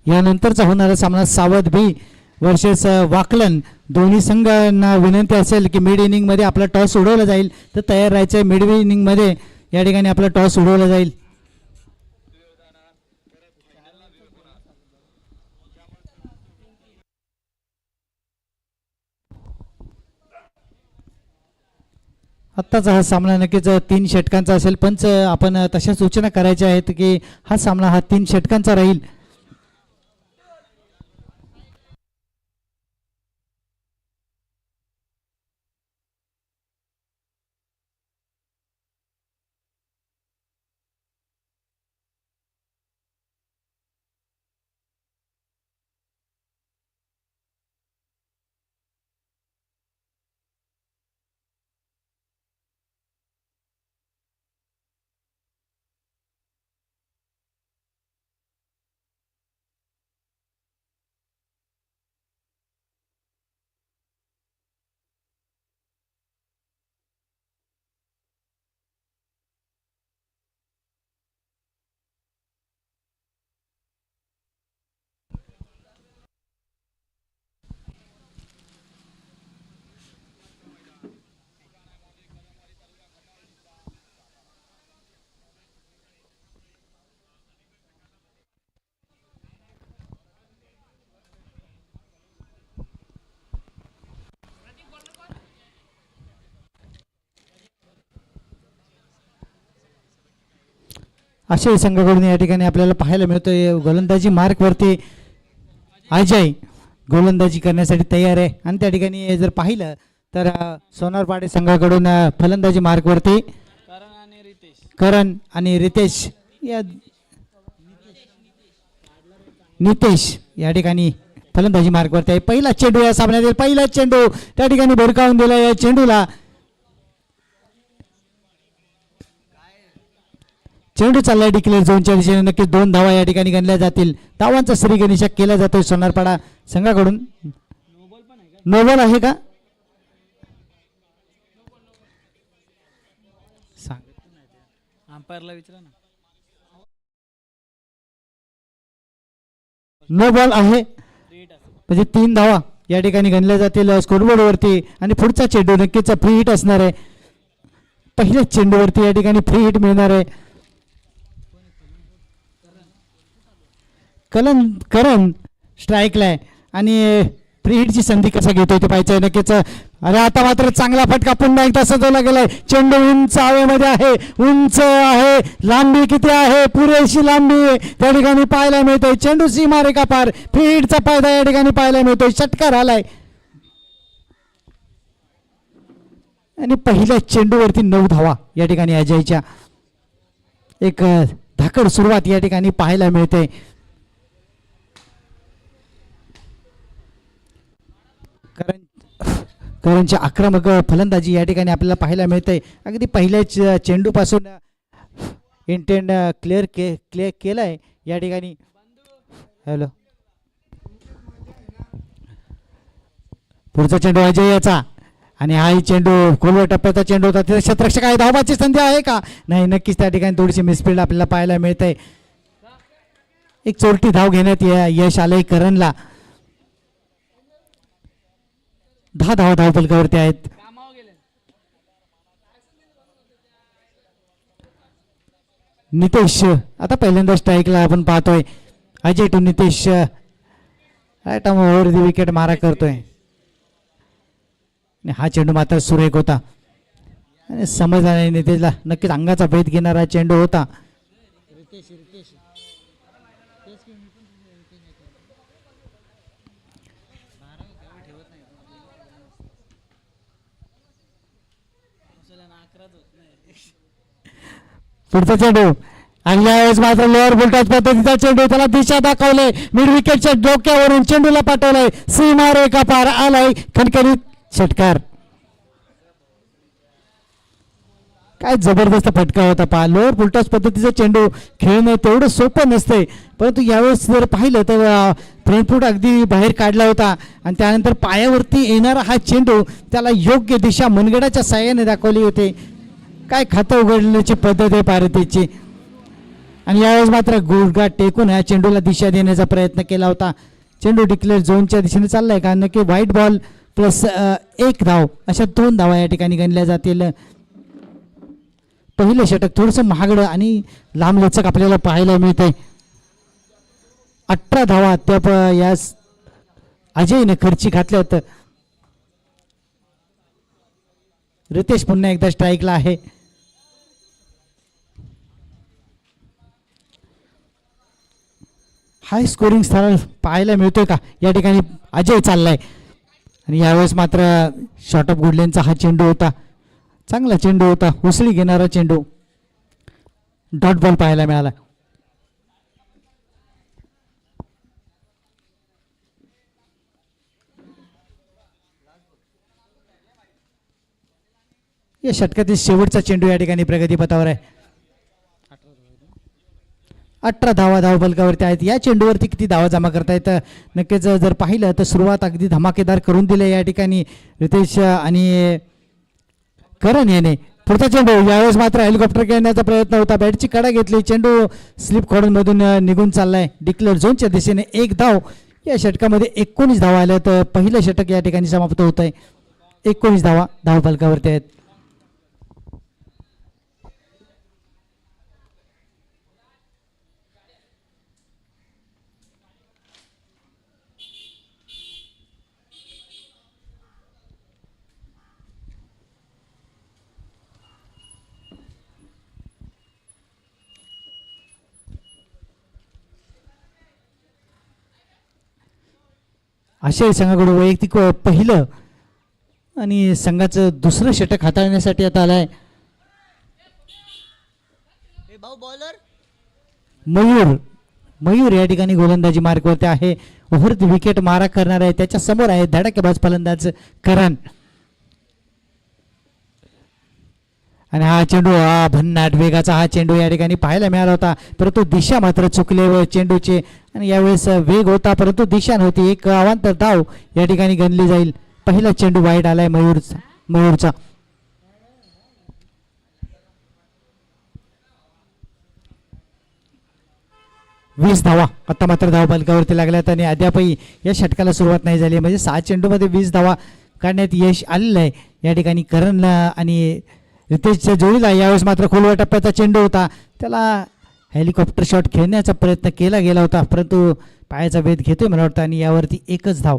यानंतरचा होणारा सामना सावध बी वर्सेस वाकलन. दोन्ही संघांना विनंती असेल की मिड इनिंगमध्ये आपला टॉस उडवला जाईल, तर तयार राहायचं आहे. मिड इनिंगमध्ये या ठिकाणी आपला टॉस उडवला जाईल. आत्ताचा हा सामना नक्कीच 3 षटकांचा असेल. पंच आपण तशा सूचना करायच्या आहेत की हा सामना हा 3 षटकांचा राहील. आशियाई संघाकडून या ठिकाणी आपल्याला पाहायला मिळतोय गोलंदाजी मार्कवरती अजय गोलंदाजी करण्यासाठी तयार आहे. आणि त्या ठिकाणी जर पाहिलं तर सोनारपाडे संघाकडून फलंदाजी मार्कवरती करण आणि रितेश या नितेश या ठिकाणी फलंदाजी मार्कवरती आहे. पहिला चेंडू या सामन्यातील पहिला चेंडू त्या ठिकाणी भिरकावून दिला. या चेंडूला चेंडू चाललाय डिक्लेअर झोनच्या दिशेने. नक्कीच 2 धावा या ठिकाणी गणल्या जातील. धावांचा श्रीगणेशा केला जातोय सोनारपाडा संघाकडून. नो बॉल आहे का? अंपायरला विचारा ना. नो बॉल आहे म्हणजे 3 धावा या ठिकाणी गणल्या जातील स्कोरबोर्ड वरती. आणि पुढचा चेंडू नक्कीच फ्री हिट असणार आहे. पहिल्याच चेंडूवरती या ठिकाणी फ्री हिट मिळणार आहे. करण स्ट्राईकला आहे आणि फ्री हिटची संधी कसा घेतोय ते पाहायचं आहे नक्कीच. अरे आता मात्र चांगला फटका पुन्हा एकदा सजवला गेलाय. चेंडू उंच हवेमध्ये आहे, उंच आहे. लांबी किती आहे? पुरेशी लांबी त्या ठिकाणी पाहायला मिळतोय. चेंडू सीमारेखा पार. फ्री हिटचा फायदा या ठिकाणी पाहायला मिळतोय. षटकार आलाय आणि पहिल्या चेंडूवरती 9 धावा या ठिकाणी अजयच्या. एक धाकड सुरुवात या ठिकाणी पाहायला मिळते. करणची आक्रमक फलंदाजी या ठिकाणी आपल्याला पाहायला मिळते. अगदी पहिल्याच चेंडूपासून इंटेंट क्लिअर केलाय या ठिकाणी. हॅलो, पुढचा चेंडू अजय याचा आणि हाही चेंडू खोलवर टप्प्याचा चेंडू होता. तिथे शतरक्षक आहे. धावाची संधी आहे का? नाही. नक्कीच त्या ठिकाणी थोडीशी मिसफिल्ड आपल्याला पाहायला मिळते. एक चोरटी धाव घेण्यात यश आलंय करणला. 10 धावा धावफलकावरती आहेत. नितेश आता पहिल्यांदा स्ट्राईकला आपण पाहतोय. Ajay to Nitesh over the wicket मारा करतोय. हा चेंडू मात्र सुरेख होता आणि समज नाही नितेशला. नक्कीच अंगाचा भेद घेणारा चेंडू होता. पुढचा चेंडू आणि यावेळेस मात्र लोअर फुलटॉस पद्धतीचा चेंडू. त्याला दिशा दाखवले. मिड विकेटच्या डोक्यावरून चेंडूला पाठवलाय. सीमारेखा पार आलाय. खणखणीत षटकार. काय जबरदस्त फटका होता पहा. लोअर फुलटॉस पद्धतीचा चेंडू खेळणं तेवढं सोपं नसतंय, परंतु यावेळेस जर पाहिलं तर फ्रंट फूट अगदी बाहेर काढला होता आणि त्यानंतर पायावरती येणारा हा चेंडू त्याला योग्य दिशा मनगडाच्या साह्याने दाखवली होती. काय खातं उघडण्याची पद्धत आहे पारतीची. आणि यावेळेस मात्र गुडघा टेकून या चेंडूला दिशा देण्याचा प्रयत्न केला होता. चेंडू डिक्लेअर झोनच्या दिशेने चाललाय का नक्की व्हाईट बॉल प्लस 1 धाव अशा 2 धावा या ठिकाणी गणल्या जातील. पहिलं षटक थोडंसं महागडं आणि लांबलचक आपल्याला पाहायला मिळतंय. 18 धावा अद्याप यास अजयने खर्ची घातल्यात. रितेश पुन्हा एकदा स्ट्राईकला आहे. हाय स्कोरिंग स्थळ पाहायला मिळतोय का या ठिकाणी अजय चाललाय. आणि यावेळेस मात्र शॉर्ट ऑफ गुडलेनचा हा चेंडू होता. चांगला चेंडू होता. उसळी घेणारा चेंडू. डॉट बॉल पाहायला मिळाला. या षटकातील शेवटचा चेंडू या ठिकाणी प्रगतीपथावर आहे. 18 धावा धावफलकावरती आहेत. या चेंडूवरती किती धावा जमा करतायत नक्कीच जर पाहिलं तर सुरुवात अगदी धमाकेदार करून दिली या ठिकाणी रितेश आणि करण याने. पुढचा चेंडू यावेळेस मात्र हेलिकॉप्टर खेळण्याचा प्रयत्न होता. बॅटची कडा घेतली. चेंडू स्लिप खोडून निघून चाललाय. डिक्लेअर झोनच्या दिशेने 1 धाव. या षटकामध्ये 19 धावा आल्या तर पहिलं षटक या ठिकाणी समाप्त होत आहे. 19 धावा धावफलकावरती आहेत. आशियाई संघाकडून वैयक्तिक पहिलं आणि संघाचं दुसरं षटक हाताळण्यासाठी आता आलाय मयूर या ठिकाणी गोलंदाजी मार्कवरती आहे. ओव्हर विकेट मारा करणार आहे. त्याच्या समोर आहे धडाकेबाज फलंदाज करण. आणि हा चेंडू भन्नाट वेगाचा हा चेंडू या ठिकाणी पाहायला मिळाला होता. परंतु दिशा मात्र चुकले चेंडूचे. आणि यावेळेस वेग होता परंतु दिशा नव्हती. एक अवांतर धाव या ठिकाणी गणली जाईल. पहिला चेंडू वाईड आलाय मयूरचा. वीस धावा आता मात्र धावफलकावरती लागल्यात आणि अद्यापही या षटकाला सुरुवात नाही झाली. म्हणजे 6 चेंडूमध्ये 20 धावा काढण्यात यश आलेलं आहे या ठिकाणी करणला. आणि रितेशच्या जोडीला यावेळेस मात्र खोलवर टप्प्याचा चेंडू होता. त्याला हेलिकॉप्टर शॉट खेळण्याचा प्रयत्न केला गेला होता परंतु पायाचा वेध घेतोय मला वाटतं. आणि यावरती एकच धाव.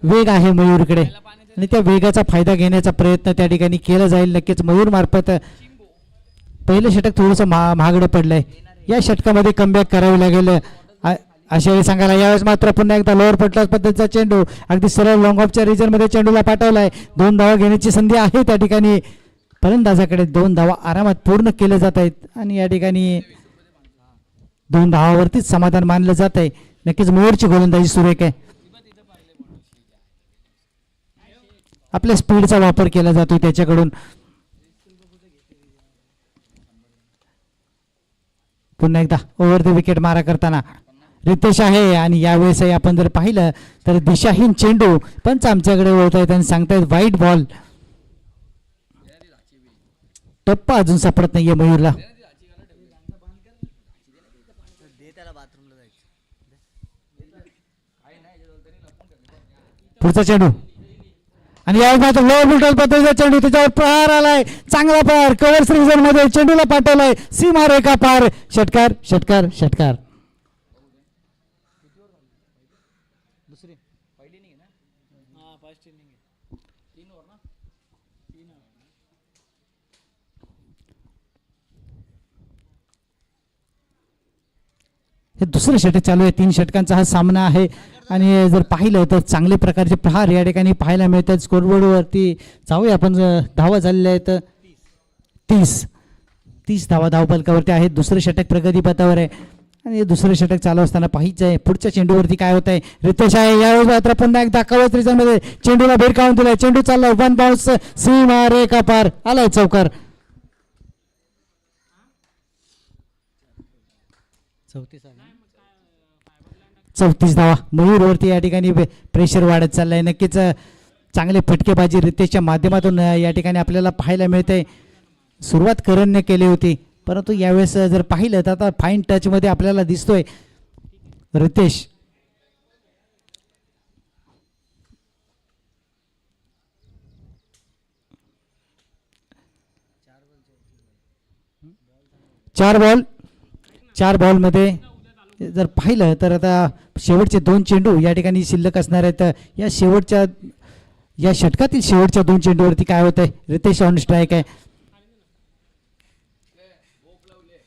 वेग आहे मयूरकडे आणि त्या वेगाचा फायदा घेण्याचा प्रयत्न त्या ठिकाणी केला जाईल नक्कीच मयूर मार्फत. पहिलं षटक थोडंसं महागडं पडलंय. या षटकामध्ये कमबॅक करावी लागेल आशियाई संघाला. यावेळेस मात्र पुन्हा एकदा लोअर पटला पद्धतीचा चेंडू अगदी सरळ लॉंग ऑफच्या रिजन मध्ये चेंडूला पाठवलाय. 2 धावा घेण्याची संधी आहे त्या ठिकाणी. फलंदाजाकडे 2 धावा आरामात पूर्ण केले जात आहेत आणि या ठिकाणी 2 धावावरतीच समाधान मानलं जात आहे. नक्कीच मयूरची गोलंदाजी सुरेख आहे. आपल्या स्पीडचा वापर केला जातो त्याच्याकडून. पुन्हा एकदा ओव्हर द विकेट मारा करताना रितेश आहे. आणि यावेळेसही आपण जर पाहिलं तर दिशाहीन चेंडू पंच आमच्याकडे वळत आहेत आणि सांगतायत व्हाईट बॉल. टप्पा अजून सापडत नाहीये मयूरला. पुढचा चेंडू आणि यावेळेस मात्र लोअर बुलटॉल पद्धतीचा चेंडू. त्याच्यावर प्रहार आलाय. चांगला प्रहार कव्हर सीझन मध्ये चेंडूला पाठवलाय सीमा रेखा पार. षटकार षटकार षटकार. हे दुसरं षटक चालू आहे. 3 षटकांचा हा सामना आहे आणि जर पाहिलं तर चांगले प्रकारचे प्रहार या ठिकाणी पाहायला मिळतात. स्कोरबोर्डवरती जाऊया आपण. धावा झालेल्या आहेत 30 धावा धावफलकावरती आहेत. दुसरं षटक प्रगतीपथावर आहे आणि दुसरं षटक चालू असताना पाहिजे आहे पुढच्या चेंडूवरती काय होत आहे. रितेश आहे. यावेळेस मात्र पुन्हा एकदा कवच रिजनमध्ये चेंडूला भिरकावून दिलाय. चेंडू चाललाय 1 बाउन्स सीमा रेखा पार. आलाय चौकार. 34 धावा मयूरवरती या ठिकाणी प्रेशर वाढत चाललंय. नक्कीच चांगले फटकेबाजी रितेशच्या माध्यमातून या ठिकाणी आपल्याला पाहायला मिळते. सुरुवात करणने केली होती, परंतु यावेळेस जर पाहिलं तर आता फाईन टचमध्ये आपल्याला दिसतोय रितेश. चार बॉलमध्ये जर पाहिलं तर आता शेवटचे 2 चेंडू या ठिकाणी शिल्लक असणार आहेत. या षटकातील शेवटच्या 2 चेंडूवरती काय होत आहे. रितेश ऑन स्ट्राईक आहे.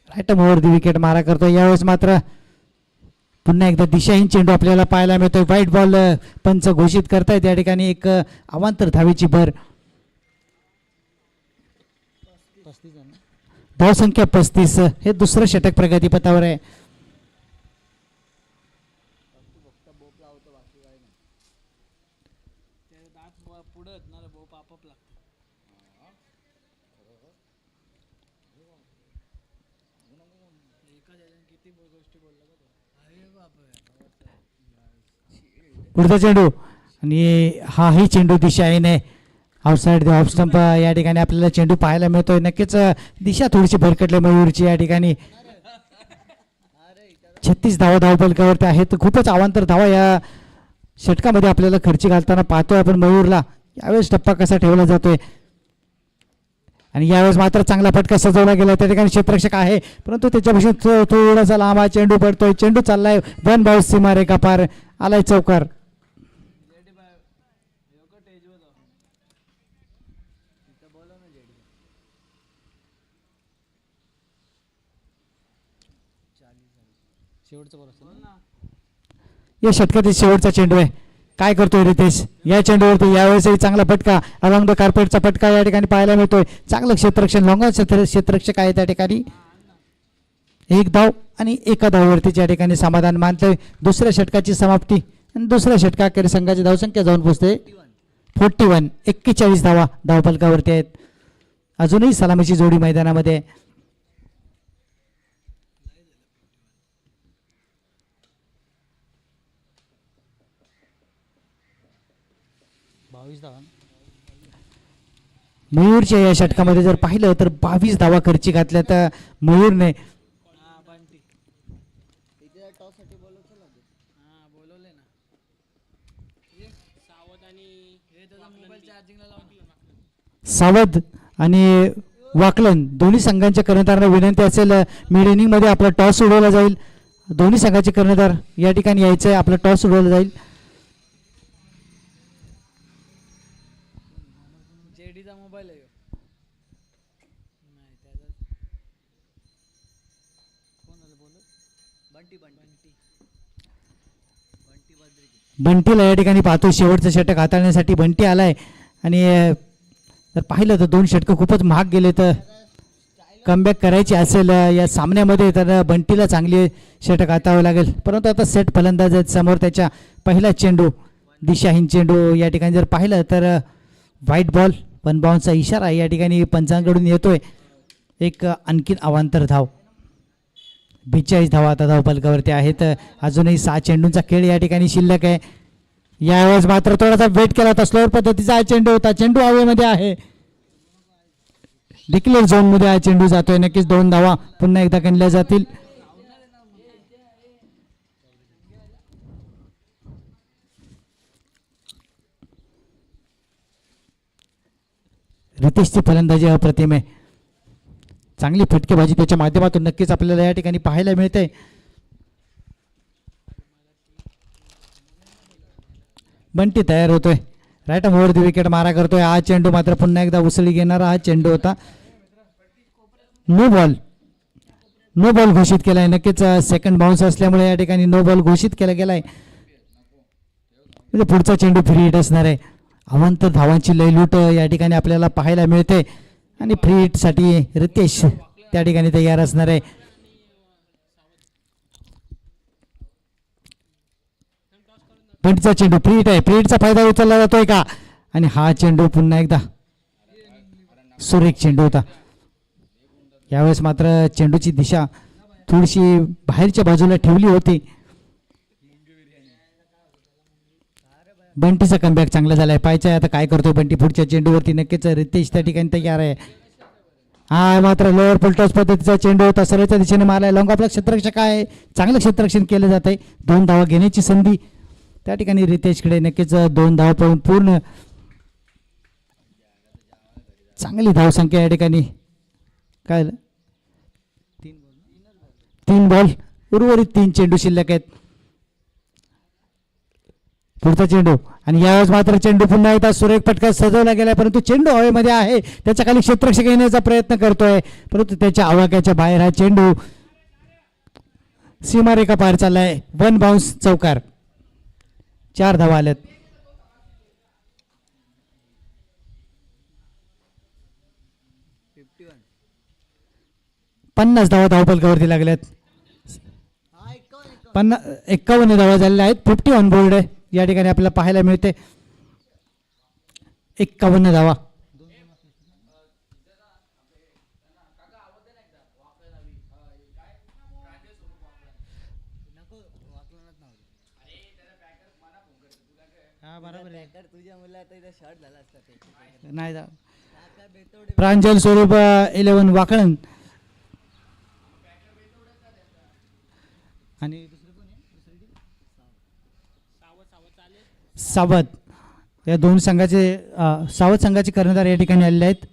राईट मोवर विकेट मारा करतो. यावेळेस मात्र पुन्हा एकदा दिशाहीन चेंडू आपल्याला पाहायला मिळतोय. व्हाईट बॉल पंच घोषित करतायत. या ठिकाणी एक अवांतर धावेची भर. धावसंख्या 35. हे दुसरं षटक प्रगतीपथावर आहे. पुढचा चेंडू आणि हाही चेंडू दिशाहीने आउटसाइड द ऑफ स्टंप. या ठिकाणी आपल्याला चेंडू पाहायला मिळतोय. नक्कीच दिशा थोडीशी भरकटली मयूरची. या ठिकाणी 36 धावा धावफलकावरती आहेत. खूपच अवांतर धावा या षटकामध्ये आपल्याला खर्ची घालताना पाहतोय आपण मयूरला. यावेळेस टप्पा कसा ठेवला जातोय आणि यावेळेस मात्र चांगला फटका सजवला गेला. त्या ठिकाणी क्षेत्ररक्षक आहे, परंतु त्याच्यापासून थोडासा लांब हा चेंडू पडतोय. चेंडू चाललाय 1 बाउन्स सीमारेखा पार. आलाय चौकार. या षटकातील शेवटचा चेंडू आहे. काय करतोय रितेश या चेंडूवरती. यावेळेसही चांगला फटका अलॉंग द कार्पेटचा फटका या ठिकाणी पाहायला मिळतोय. चांगलं क्षेत्ररक्षण लॉंग क्षेत्ररक्षक आहे त्या ठिकाणी. 1 धाव आणि 1 धाववरती या ठिकाणी समाधान मानतोय. दुसऱ्या षटकाची समाप्ती आणि दुसऱ्या षटकाखेर संघाची धावसंख्या जाऊन पोहोचते 41. 41 धावा धावफलकावरती आहेत. अजूनही सलामीची जोडी मैदानामध्ये. मयूरच्या या षटकामध्ये जर पाहिलं तर 22 धावा खर्ची घातल्या तर मयूरने. सावध आणि वाकलन दोन्ही संघांच्या कर्णधारांना विनंती असेल मिड इनिंग मध्ये आपला टॉस उडवला जाईल. दोन्ही संघाचे कर्णधार या ठिकाणी यायचे. आपला टॉस उडवला जाईल. बंटीला या ठिकाणी पाहतो. शेवटचं षटक हाताळण्यासाठी बंटी आलाय आणि जर पाहिलं तर 2 षटकं खूपच महाग गेले. तर कमबॅक करायची असेल या सामन्यामध्ये तर बंटीला चांगली षटक हाताळावं लागेल. परंतु आता सेट फलंदाज आहेत समोर. त्याच्या पहिला चेंडू दिशाहीन चेंडू. या ठिकाणी जर पाहिलं तर व्हाईट बॉल 1 बाउन्सचा इशारा या ठिकाणी पंचांकडून येतोय. एक आणखीन अवांतर धाव. 42 धावा आता धावफलकावरती आहेत. अजूनही 6 चेंडूंचा खेळ या ठिकाणी शिल्लक आहे. यावेळेस मात्र थोडासा वेट केला होता. स्लोअर पद्धतीचा हा चेंडू होता. चेंडू हवेमध्ये आहे. डिक्लेअर झोन मध्ये हा चेंडू जातोय. नक्कीच 2 धावा पुन्हा एकदा गणल्या जातील. रितेशची फलंदाजी अप्रतिम आहे. चांगली फटकेबाजी त्याच्या माध्यमातून नक्कीच आपल्याला या ठिकाणी पाहायला मिळते. बंटी तयार होतोय. राईट मोवर विकेट मारा करतोय. हा चेंडू मात्र पुन्हा एकदा उसळी घेणारा हा चेंडू होता. नो बॉल घोषित केलाय. नक्कीच सेकंड बाउन्स असल्यामुळे या ठिकाणी नो बॉल घोषित केला गेलाय. म्हणजे पुढचा चेंडू फ्री हिट असणार आहे. अवांतर धावांची लयलूट या ठिकाणी आपल्याला पाहायला मिळते आणि फ्री हिट साठी रितेश त्या ठिकाणी तयार असणार आहे. बंटीचा चेंडू फ्री हिट आहे. फ्री हिटचा फायदा उचलला जातोय का. आणि हा चेंडू पुन्हा एकदा सुरेख चेंडू होता. यावेळेस मात्र चेंडूची दिशा थोडीशी बाहेरच्या बाजूला ठेवली होती. बंटीचा कमबॅक चांगला झालाय. पाहायचं आता काय करतोय बंटी पुढच्या चेंडूवरती. नक्कीच रितेश त्या ठिकाणी तयार आहे. हा मात्र लोअर फुलटॉस पद्धतीचा चेंडू होता, सरळच्या दिशेने मारलाय. लॉंग ऑफला क्षेत्ररक्षक आहे, चांगलं क्षेत्ररक्षण केलं जात आहे. 2 धावा घेण्याची संधी त्या ठिकाणी रितेशकडे. नक्कीच 2 धावा पळून पूर्ण चांगली धावसंख्या या ठिकाणी. काय 3 बॉल उर्वरित 3 चेंडू शिल्लक आहेत. पुढचा चेंडू आणि यावेळेस मात्र चेंडू पुन्हा एकदा सुरेख फटका सजवला गेलाय, परंतु चेंडू हवेमध्ये आहे. त्याच्या खाली क्षेत्ररक्षक येण्याचा प्रयत्न करतोय, परंतु त्याच्या आवाक्याच्या बाहेर हा चेंडू सीमारेखा पार चाललाय. 1 बाउन्स चौकार. 4 धावा आल्यात. 50 धावा धावफलकावरती लागल्यात. 51 धावा झालेल्या आहेत. 50 ऑन बोर्ड आहे या ठिकाणी आपल्याला पाहायला मिळते. 51 धावा. नाही प्रांजल स्वरूप 11 वाकळण आणि सावध या 2 संघाचे सावध संघाचे कर्णधार या ठिकाणी आलेले आहेत.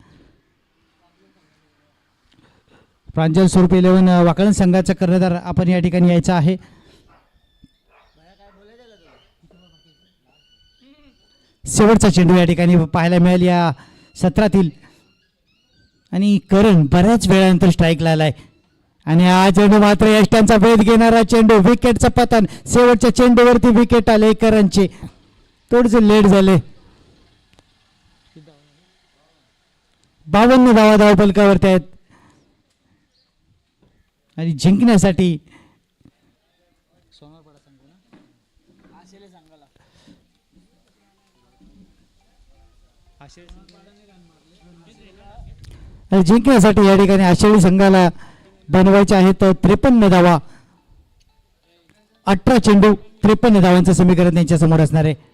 प्रांजल स्वरूप 11 वाकळण संघाचा कर्णधार आपण या ठिकाणी यायचा आहे. शेवटचा चेंडू या ठिकाणी पाहायला मिळेल या सत्रातील आणि करण बऱ्याच वेळानंतर स्ट्राईकला आलाय आणि हा चेंडू मात्र यष्टांचा भेद घेणारा चेंडू. विकेटचं पतन. शेवटच्या चेंडूवरती विकेट आले करणचे. थोडेसे लेट झाले. 52 धावा धावफलकावरती आहेत आणि जिंकण्यासाठी जिंकण्यासाठी या ठिकाणी आषाढी संघाला बनवायचे आहेत 53 धावा. 18 चेंडू 53 धावांचं समीकरण त्यांच्या समोर असणार आहे.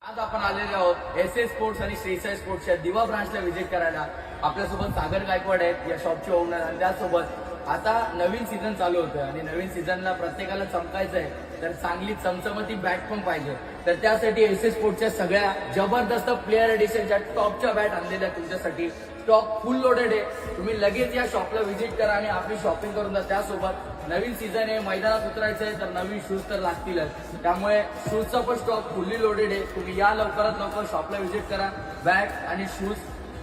आज आपण आलेले आहोत एस स्पोर्ट्स आणि श्रीसाई स्पोर्ट्सच्या दिवा ब्रांचला व्हिजिट करायला. आपल्यासोबत सागर गायकवाड आहेत या शॉपचे ओनर आणि त्यासोबत आता नवीन सीझन चालू होतं आणि नवीन सीझनला प्रत्येकाला चमकायचं आहे तर चांगली चमचमती बॅट पण पाहिजे. तर त्यासाठी एस स्पोर्ट्सच्या सगळ्या जबरदस्त प्लेअर एडिशनच्या टॉपच्या बॅट आणलेल्या तुमच्यासाठी. स्टॉक फुल लोडेड आहे. तुम्ही लगेच या शॉपला व्हिजिट करा आणि आपली शॉपिंग करून द्या. त्यासोबत नवीन सीझन आहे, मैदानात उतरायचं आहे तर नवीन शूज तर लागतीलच. त्यामुळे शूजचा पण स्टॉक फुल्ली लोडेड आहे. तुम्ही या लवकरात लवकर शॉपला व्हिजिट करा. बॅट आणि शूज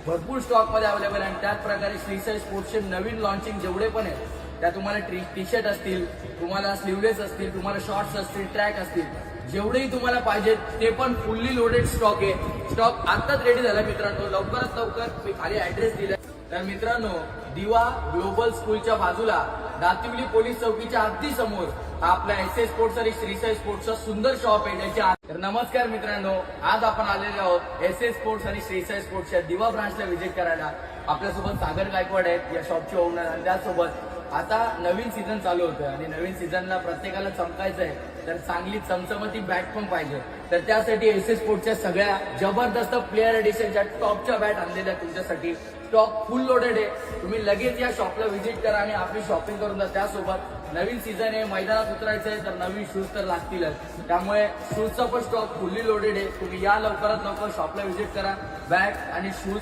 भरपूर स्टॉक मध्ये अवेलेबल आहे. आणि त्याच प्रकारे श्रीसाई स्पोर्ट्सचे नवीन लॉन्चिंग जेवढे पण आहेत त्या तुम्हाला टी शर्ट असतील, तुम्हाला स्लीवलेस असतील, तुम्हाला शॉर्ट्स असतील, ट्रॅक असतील, जेवढेही तुम्हाला पाहिजेत ते पण फुल्ली लोडेड स्टॉक आहे. स्टॉक आताच रेडी झाला मित्रांनो. लवकरात लवकर मी खाली ऍड्रेस दिलाय. तर मित्रांनो, दिवा ग्लोबल स्कूलच्या बाजूला दातिवली पोलीस चौकीच्या अगदी समोर हा आपला एस स्पोर्ट्स आणि श्रीसाई स्पोर्ट्सचा सुंदर शॉप आहे. त्याच्या तर नमस्कार मित्रांनो, आज आपण आलेले आहोत एस स्पोर्ट्स आणि श्रीसाई स्पोर्ट्सच्या दिवा ब्रांचला व्हिजिट करायला. आपल्यासोबत सागर गायकवाड आहेत या शॉपचे ओनर आणि त्यासोबत आता नवीन सीझन चालू होतं आणि नवीन सीझनला प्रत्येकाला चमकायचं आहे तर चांगली चमचमती बॅट पण पाहिजे. तर त्यासाठी एस स्पोर्ट्सच्या सगळ्या जबरदस्त प्लेअर एडिशनच्या टॉपच्या बॅट आणलेल्या तुमच्यासाठी. स्टॉक फुल लोडेड आहे. तुम्ही लगेच या शॉपला व्हिजिट करा आणि आपली शॉपिंग करून द्या. त्यासोबत नवीन सीझन आहे, मैदानात उतरायचं आहे तर नवीन शूज तर लागतीलच. त्यामुळे शूजचा पण स्टॉक फुल्ली लोडेड आहे. तुम्ही या लवकरात लवकर शॉपला व्हिजिट करा. बॅट आणि शूज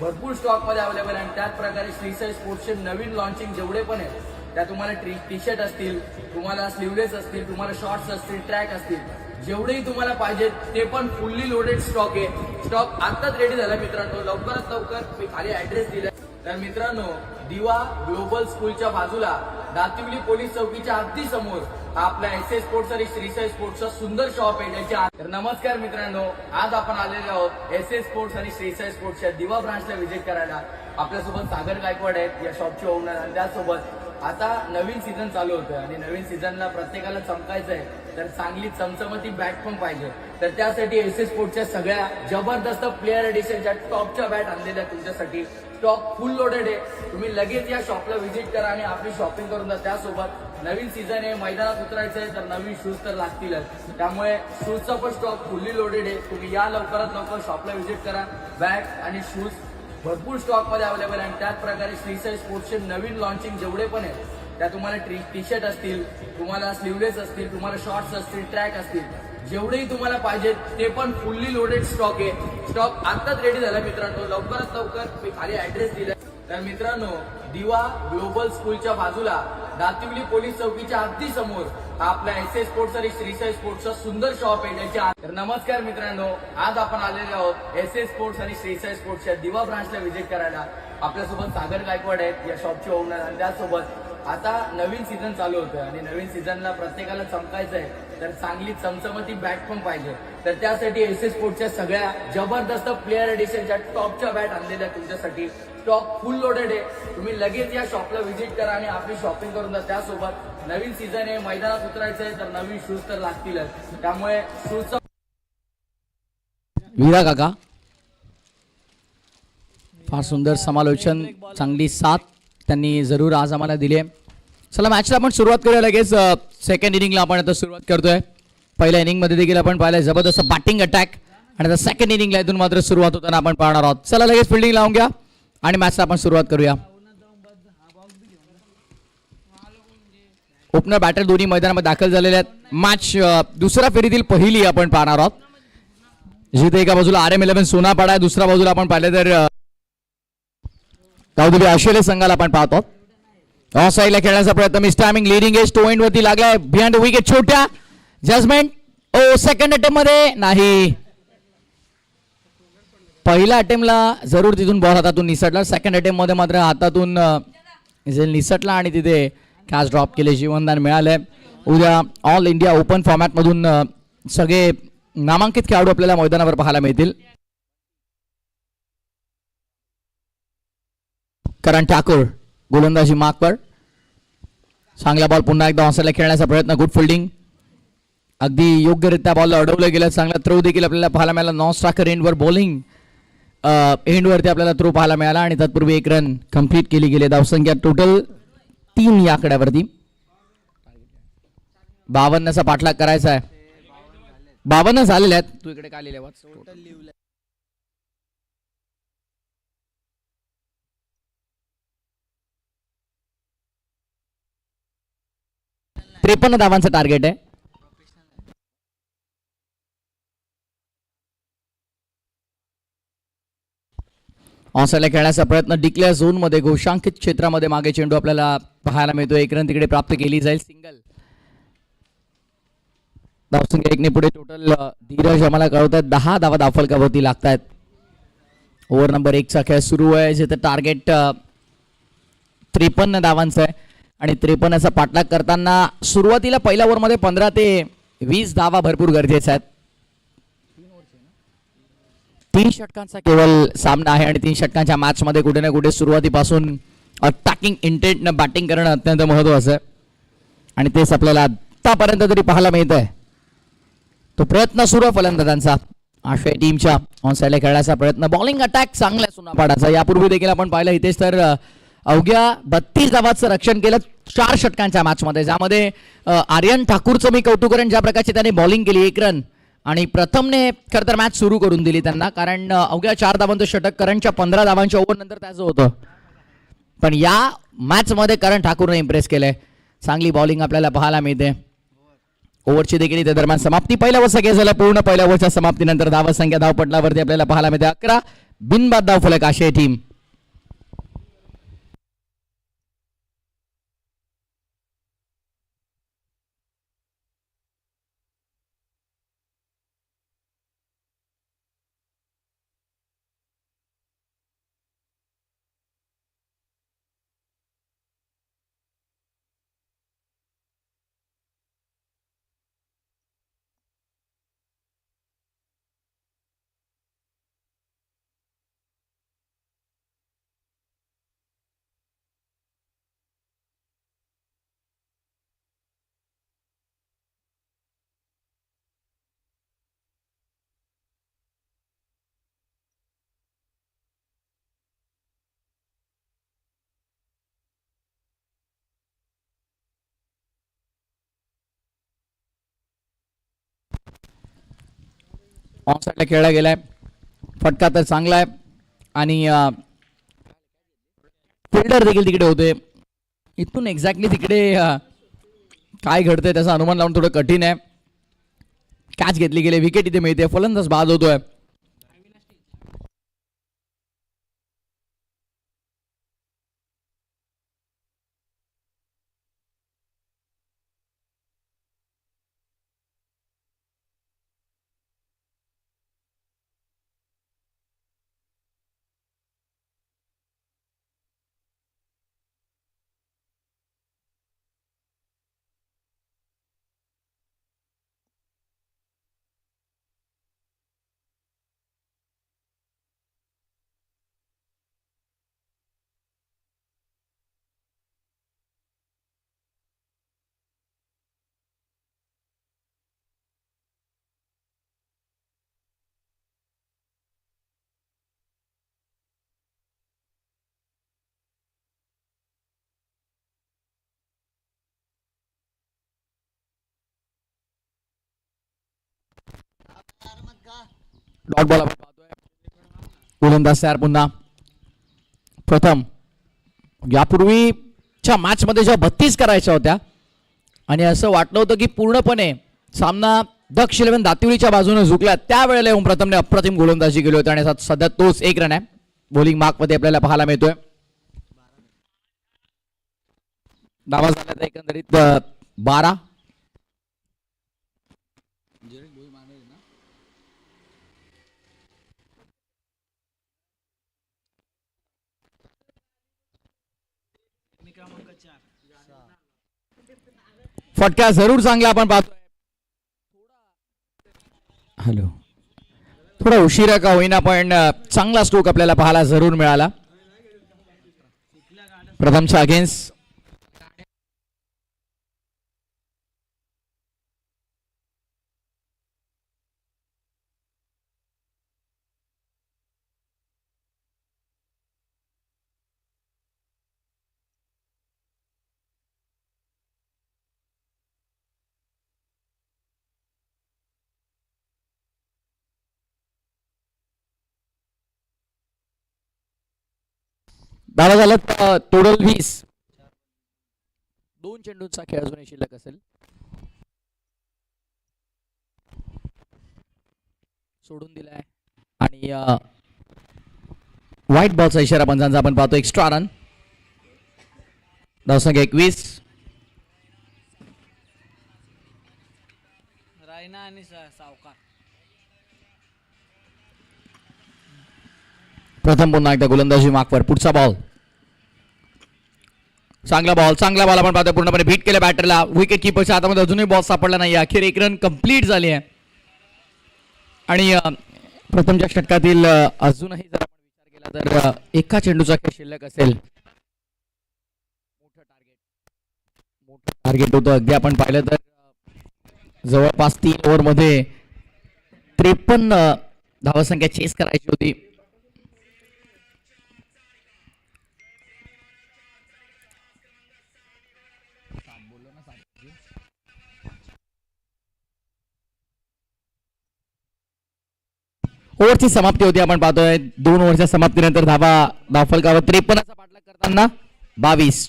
भरपूर स्टॉक मध्ये अवेलेबल आहे. आणि त्याच प्रकारे श्रीसाई स्पोर्ट्सचे नवीन लॉन्चिंग जेवढे पण आहेत त्या तुम्हाला टी शर्ट असतील, तुम्हाला स्लीवलेस असतील, तुम्हाला शॉर्ट्स असतील, ट्रॅक असतील, जेवढेही तुम्हाला पाहिजेत ते पण फुल्ली लोडेड स्टॉक आहे. स्टॉक आताच रेडी झाला मित्रांनो. लवकरात लवकर मी खाली ऍड्रेस दिलाय. तर मित्रांनो, दिवा ग्लोबल स्कूलच्या बाजूला दातिवली पोलीस चौकीच्या अगदी समोर हा आपला एस एस स्पोर्ट्स आणि श्रीसाई स्पोर्ट्सचा सुंदर शॉप आहे त्याच्या तर नमस्कार मित्रांनो, आज आपण आलेले आहोत एस एस स्पोर्ट्स आणि श्रीसाई स्पोर्ट्सच्या दिवा ब्रांचला व्हिजिट करायला. आपल्यासोबत सागर गायकवाड आहेत या शॉपचे ओनर, आणि त्यासोबत आता नवीन सीझन चालू होतोय आणि नवीन सीझनला प्रत्येकाला चमकायचं आहे, तर चांगली चमचमती बॅट पण पाहिजे. तर त्यासाठी एस एस स्पोर्ट्सच्या सगळ्या जबरदस्त प्लेअर एडिशनच्या टॉपच्या बॅट आणलेल्या तुमच्यासाठी. स्टॉक फुल लोडेड आहे. तुम्ही लगेच या शॉपला व्हिजिट करा आणि आपली शॉपिंग करून द्या. त्यासोबत नवीन सीझन आहे, मैदानात उतरायचं आहे तर नवीन शूज तर लागतीलच. त्यामुळे शूजचा पण स्टॉक फुल्ली लोडेड आहे. तुम्ही या लवकरात लवकर शॉपला व्हिजिट करा. बॅट आणि शूज भरपूर स्टॉक मध्ये अवेलेबल आहे. आणि त्याच प्रकारे श्रीसाई स्पोर्ट्सचे नवीन लॉन्चिंग जेवढे पण आहेत त्या तुम्हाला टी शर्ट असतील, तुम्हाला स्लीवलेस असतील, तुम्हाला शॉर्ट्स असतील, ट्रॅक असतील, जेवढेही तुम्हाला पाहिजेत ते पण फुल्ली लोडेड स्टॉक आहे. स्टॉक आताच रेडी झाला मित्रांनो. लवकरात लवकर मी खाली ऍड्रेस दिलाय. तर मित्रांनो, दिवा ग्लोबल स्कूलच्या बाजूला दातिवली पोलीस चौकीच्या अगदी समोर हा आपला एस एस स्पोर्ट्स आणि श्रीसाई स्पोर्ट्सचा सुंदर शॉप आहे त्याच्या. तर नमस्कार मित्रांनो, आज आपण आलेले आहोत एस एस स्पोर्ट्स आणि श्रीसाई स्पोर्ट्सच्या दिवा ब्रांचला व्हिजिट करायला. आपल्यासोबत सागर गायकवाड आहेत या शॉपचे ओनर, आणि त्यासोबत आता नवीन सीझन चालू होतोय आणि नवीन सीझनला प्रत्येकाला चमकायचं आहे, तर चांगली चमचमती बॅट पण पाहिजे. तर त्यासाठी एस एस स्पोर्ट्सच्या सगळ्या जबरदस्त प्लेअर एडिशनच्या टॉपच्या बॅट आणलेल्या तुमच्यासाठी. स्टॉक फुल लोडेड आहे. तुम्ही लगेच या शॉपला व्हिजिट करा आणि आपली शॉपिंग करून द्या. त्यासोबत नवीन सीझन आहे, मैदानात उतरायचं आहे तर नवीन शूज तर लागतीलच. त्यामुळे शूजचा वीरा काका फार सुंदर समालोचन, चांगली साथ त्यांनी जरूर आज आम्हाला दिली आहे. चला मॅचला आपण सुरुवात करूया लगेच. सेकंड इनिंगला आपण आता सुरुवात करतोय. पहिल्या इनिंगमध्ये देखील आपण पाहिलं जबरदस्त बॅटिंग अटॅक, आणि आता सेकंड इनिंगला इथून मात्र सुरुवात होताना आपण पाहणार आहोत. चला लगेच फिल्डिंग लावून घ्या आणि मॅचला आपण सुरुवात करूया. ओपनर बॅटर दोन्ही मैदानामध्ये दाखल झालेले आहेत. मॅच दुसऱ्या फेरीतील पहिली आपण पाहणार आहोत, जिथे एका बाजूला RM11 सोनापाडा आहे, दुसऱ्या बाजूला आपण पाहिलं तर दाऊदुबी आशिले संघाला आपण पाहतो. ऑफ साईडला खेळण्याचा प्रयत्न, मिस टायमिंग, लीडिंग एज टो एंड वरती लागलाय बिहाइंड द विकेट. छोट्या जजमेंट, ओ सेकंड अटेम्प्ट मध्ये नाही. पहिल्या अटेम्प्टला जरूर तिथून बॉल हातातून निसटला, सेकंड अटेम्प्ट मध्ये मात्र हातातून निसटला आणि तिथे कॅच ड्रॉप केले, जीवनदान मिळालंय. उद्या ऑल इंडिया ओपन फॉर्मॅट मधून सगळे नामांकित खेळाडू आपल्याला मैदानावर पाहायला मिळतील. करण ठाकूर गोलंदाजी मार्कवर, चांगला बॉल पुन्हा एकदा ऑनसाइडला खेळण्याचा प्रयत्न, गुड फिल्डिंग, अगदी योग्यरित्या बॉलला अडवलं गेलं. चांगला थ्रो देखील आपल्याला पाहायला मिळाला. नॉन स्ट्रायकर एंडवर बॉलिंग एंडवरती आपल्याला थ्रो पाहायला मिळाला, आणि तत्पूर्वी एक रन कंप्लीट केली गेली. धावसंख्या टोटल 3 या आकड्यावरती. 52चा पाठलाग करायचा आहे. 52 झालेले आहेत. तू इकडे काय लिहिले? 53 धावांचं टार्गेट आहे. ऑनसाइडला खेळण्याचा प्रयत्न, डिक्लेअर झोन मध्ये घोषांकित क्षेत्रामध्ये मागे चेंडू आपल्याला पाहायला मिळतो. एक रन तिकडे प्राप्त केली जाईल. सिंगल. धावसंख्या 1 ने पुढे. टोटल धीरज आम्हाला कळवतात 10 धावा धावफलकावरती लागतात. ओव्हर नंबर 1 चा खेळ सुरू आहे, जिथे टार्गेट 53 धावांचं आहे, आणि 53चा पाठलाग करताना सुरुवातीला पहिल्या ओव्हरमध्ये 15 ते 20 धावा भरपूर गरजेच्या आहेत. 3 षटकांचा केवळ सामना आहे, आणि 3 षटकांच्या मॅच मध्ये कुठे ना कुठे सुरुवातीपासून अटॅकिंग इंटेंटनं बॅटिंग करणं अत्यंत महत्त्वाचं आहे, आणि तेच आपल्याला आतापर्यंत तरी पाहायला मिळत आहे. तो प्रयत्न सुरू आहे फलंदाजांचा. आशिया टीमच्या ऑन साइडला खेळण्याचा प्रयत्न, बॉलिंग अटॅक चांगला आहे सोनापाडाचा. यापूर्वी देखील आपण पाहिलं इथेच तर अवघ्या 32 धावांचं रक्षण केलं 4 षटकांच्या मॅच मध्ये, ज्यामध्ये आर्यन ठाकूरचं मी कौतुक करेन, ज्या प्रकारची त्याने बॉलिंग केली 1 रन, आणि प्रथमने खरं तर मॅच सुरू करून दिली त्यांना, कारण अवघ्या 4 धावांचं षटक करणच्या 15 धावांच्या ओव्हर नंतर त्याचं होतं. पण या मॅच मध्ये करण ठाकूरने इम्प्रेस केलंय. चांगली बॉलिंग आपल्याला पाहायला मिळते. ओव्हरची देखील त्या दरम्यान समाप्ती. पहिल्या ओव्हरचा खेळ झाला पूर्ण. पहिल्या ओव्हरच्या समाप्तीनंतर धावसंख्या धावपटलावरती आपल्याला पाहायला मिळते 11. बिनबाद धावफलक आशिया टीम. ऑन साईडला खेळला गेलाय. फटका तर चांगला आहे आणि फिल्डर देखील तिकडे होते. इथून एक्झॅक्टली तिकडे काय घडतंय त्याचा अनुमान लावून थोडं कठीण आहे. कॅच घेतली गेली, विकेट इथे मिळते, फलंदाज बाद होतोय. डॉट बॉल आपण पाहतोय. गोलंदाज तयार पुन्हा. प्रथम यापूर्वीच्या मॅच मध्ये जेव्हा 32 करायच्या होत्या आणि असं वाटलं होतं की पूर्णपणे सामना दक्ष 11 दातिवलीच्या बाजूने झुकला, त्यावेळेला येऊन प्रथमने अप्रतिम गोलंदाजी केली होती आणि सध्या तोच 1 रन आहे. बॉलिंग मार्क मध्ये आपल्याला पाहायला मिळतोय. धावा झाल्या एकंदरीत 12. फटका जरूर चांगला आपण पाहतोय. हॅलो, थोडा उशिरा का होईना पण चांगला स्ट्रोक आपल्याला पाहायला जरूर मिळाला. प्रथमच्या अगेन्स्ट धावा झाला टोटल 20. 2 चेंडूंचा खेळ अजूनही शिल्लक असेल. सोडून दिलाय आणि व्हाईट बॉलचा इशारा पंचांचा आपण पाहतो. Extra run. धावसंख्या 21. रायना आणि सावकार. प्रथम पुन्हा एकदा गोलंदाजी मार्कवर. पुढचा बॉल. चांगला बॉल आपण पाहतोय. पूर्णपणे बीट केलं बॅटरला. विकेट किपरच्या हातामध्ये अजूनही बॉल सापडला नाही. अखेर 1 रन कंप्लीट झाली आहे आणि प्रथमच्या षटकातील अजूनही जर आपण विचार केला तर एका चेंडूचा खेळ शिल्लक असेल. मोठं टार्गेट होतं. अगदी आपण पाहिलं तर जवळपास 3 ओव्हरमध्ये 53 धावसंख्या चेस करायची होती. ओव्हरची समाप्ती होती आपण पाहतोय. 2 ओव्हरच्या समाप्तीनंतर धावफलकावर 53चा पाठलाग करताना 22.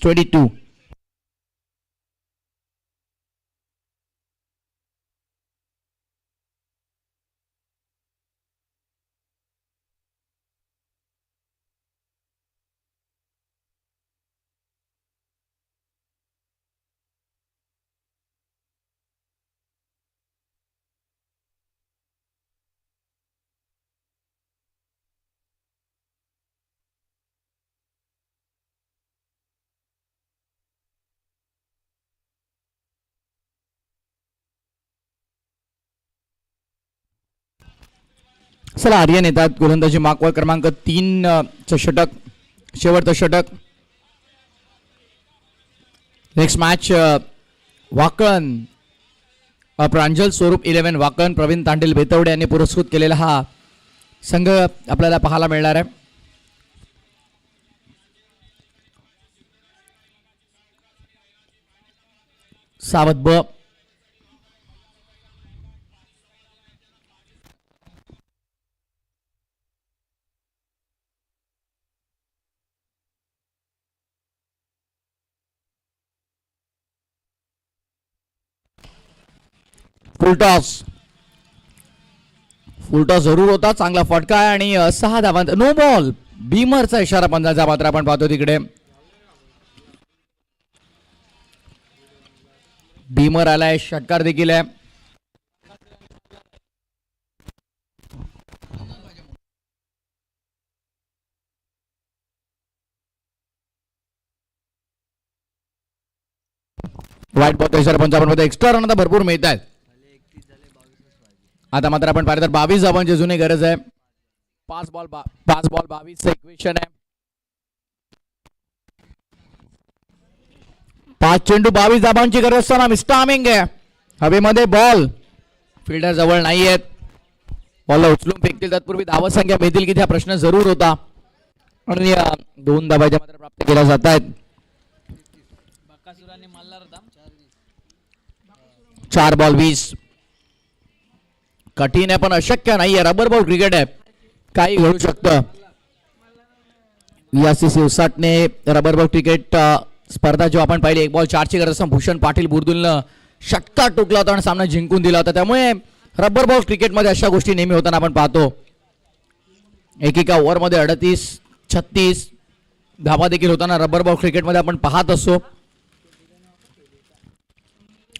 चला आर्यन येतात. गोलंदाजी मार्कवर क्रमांक 3 चं षटक, शेवटचं षटक. नेक्स्ट मॅच वाकण प्रांजल स्वरूप 11 वाकण प्रवीण तांडेल बेतवडे यांनी पुरस्कृत केलेला हा संघ आपल्याला पाहायला मिळणार आहे. सावध ब. फुलटॉस जरूर होता, चांगला फटका आहे आणि 6 धावा. नो बॉल, बीमरचा इशारा पंजाचा मात्र आपण पाहतो तिकडे. बीमर आलाय, षटकार देखील आहे. वाईट बॉलचा इशारा पंजाबमध्ये. एक्स्ट्रा रन आता भरपूर मिळत आहेत. आता मात्र आपण पाहिलं तर 22 धावांची जुनी गरज आहे. 5 बॉल 22 इक्वेशन आहे. 5 चेंडू 22 धावांची गरज असताना मिस्टामिंग आहे. हवेमध्ये बॉल, फिल्डर जवळ नाही आहेत. बॉलला उचलून फेकतील तत्पूर्वी धावसंख्या मिळतील की हा प्रश्न जरूर होता आणि 2 धावांच्या मात्र प्राप्त केल्या जात आहेत. बकासुराने मल्हार धाम 4 बॉल 20. कठीण आहे पण अशक्य नाहीये. रबर बॉल क्रिकेट आहे, काही घडू शकतं. यासीसी उसाटने रबर बॉल क्रिकेट स्पर्धा जेव्हा आपण पाहिली 1 बॉल 4 ची गरज असताना भूषण पाटील बुर्दुलनं षटकार टोकला होता आणि सामना जिंकून दिला होता. त्यामुळे रबर बॉल क्रिकेटमध्ये अशा गोष्टी नेहमी होताना आपण पाहतो. एकेका ओव्हरमध्ये 38-36 धावा देखील होताना रबर बॉल क्रिकेटमध्ये आपण पाहत असतो.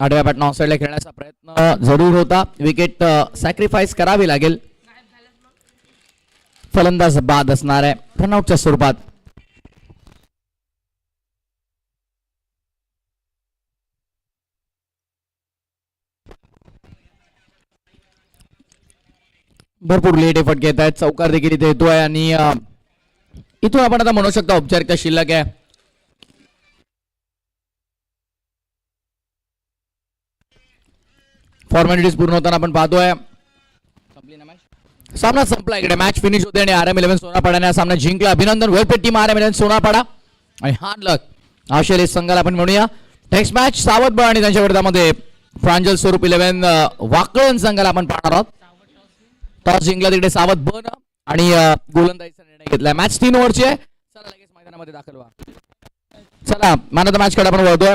आडव्या बॅटनं ऑफसाईडला खेळण्याचा प्रयत्न जरूर होता. विकेट सॅक्रिफाईस करावी लागेल. फलंदाज बाद असणार आहे रनआउटच्या स्वरूपात. भरपूर लेट एफर्ट घेत आहेत. चौकार देखील इथे येतोय आणि इथून आपण आता म्हणू शकतो औपचारिकता शिल्लक आहे. फॉर्मॅलिटीज पूर्ण होताना आपण पाहतोय. सामना संपला. इकडे मॅच फिनिश होते आणि RM11 सोनापाड्याने हा सामना जिंकला. अभिनंदन, वेलपेट टीम RM11 सोनापाडा आणि हार्ड लक आशेले संघाला आपण म्हणूया. नेक्स्ट मॅच सावधबळ आणि त्यांच्या विरोधामध्ये प्रांजल स्वरूप 11 वाकळण संघाला आपण पाहणार आहोत. टॉस जिंकला तिकडे सावध बन आणि गोलंदाजीचा निर्णय घेतलाय. मॅच 3 ओव्हरची आहे. चला लगेच मैदानामध्ये दाखल व्हा. चला मॅन ऑफ द मॅच कडे आपण वळतोय.